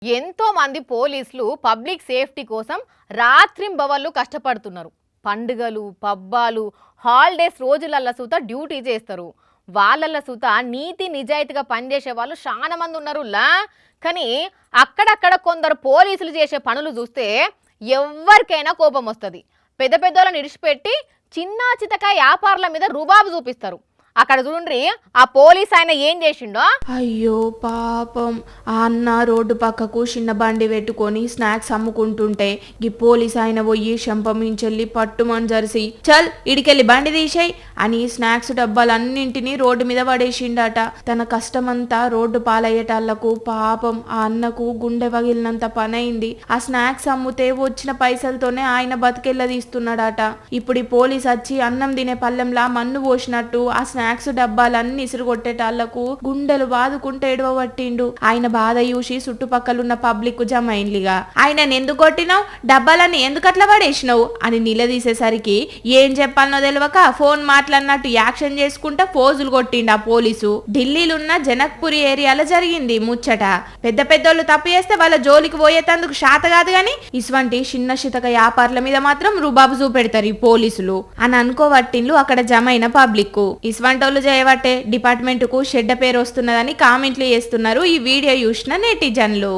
ఎంతో మంది పోలీసులు పబ్లిక్ సేఫ్టీ కోసం రాత్రింబవళ్ళు కష్టపడుతున్నారు. పండుగలు, పబ్బాలు, హాలిడేస్ రోజులల్ల సూత డ్యూటీ చేస్తారు. వాళ్ళల్ల సూత నీతి నిజాయితీగా పనిచేసే వాళ్ళు చాలా మంది ఉన్నారులా. కానీ అక్కడక్కడ కొందరు పోలీసులు చేసే పనులు చూస్తే ఎవరికైనా కోపం వస్తుంది. పెద్ద పెద్దోళ్ళని ఇడిచిపెట్టి చిన్న చితక వ్యాపారుల మీద రుబాబు చూపిస్తారు. అక్కడ చూడండి ఆ పోలీస్ ఆయన ఏం చేసిండో. అయ్యో పాపం, ఆ అన్న రోడ్డు పక్కకు చిన్న బండి పెట్టుకొని స్నాక్స్ అమ్ముకుంటుంటే ఈ పోలీస్ ఆయన పోయి శంపమించెల్లి పట్టుమని జరిసి చల్ ఇడికెళ్ళి బండి తీసేయి అని స్నాక్స్ డబ్బాలన్నింటినీ రోడ్డు మీద పడేసిండట. తన కష్టమంతా రోడ్డు పాలయ్యేటాళ్లకు పాపం ఆ అన్నకు గుండె పగిలినంత పనైంది. ఆ స్నాక్స్ అమ్ముతే వచ్చిన పైసలతోనే ఆయన బతికెళ్ళ తీస్తున్నాడట. ఇప్పుడు ఈ పోలీస్ వచ్చి అన్నం తినే పల్లెంలా మన్ను పోసినట్టు ఆ స్నాక్స్ డబ్బాలన్నీ ఇసురు కొట్టేటాళ్లకు గుండెలు బాదుకుంటే ఎడవబట్టిండు. ఆయన బాధ చూసి చుట్టుపక్కలున్న పబ్లిక్ జమైన్లిగా ఆయన ఎందుకు కొట్టినావు, డబ్బాలన్నీ ఎందుకు అట్లా పడేసినావు అని నిలదీసేసరికి ఏం చెప్పాలనో తెలియక ఫోన్ మాట్లాడినట్టు యాక్షన్ చేసుకుంటా పోజులు కొట్టిండు ఆ పోలీసు. ఢిల్లీలున్న జనక్పురి ఏరియాలో జరిగింది ముచ్చట. పెద్ద పెద్దోళ్ళు తప్పు చేస్తే వాళ్ళ జోలికి పోయేటందుకు శాత కాదు గాని ఇటువంటి చిన్న చితక వ్యాపారుల మీద మాత్రం రుబాబు చూపెడతారు ఈ పోలీసులు అని అనుకోవట్టిండ్లు అక్కడ జమైన పబ్లిక్. వంటోళ్ళు చేయబట్టే డిపార్ట్మెంట్ కు చెడ్డ పేరు వస్తున్నదని కామెంట్లు చేస్తున్నారు ఈ వీడియో చూసిన నెటిజన్లు.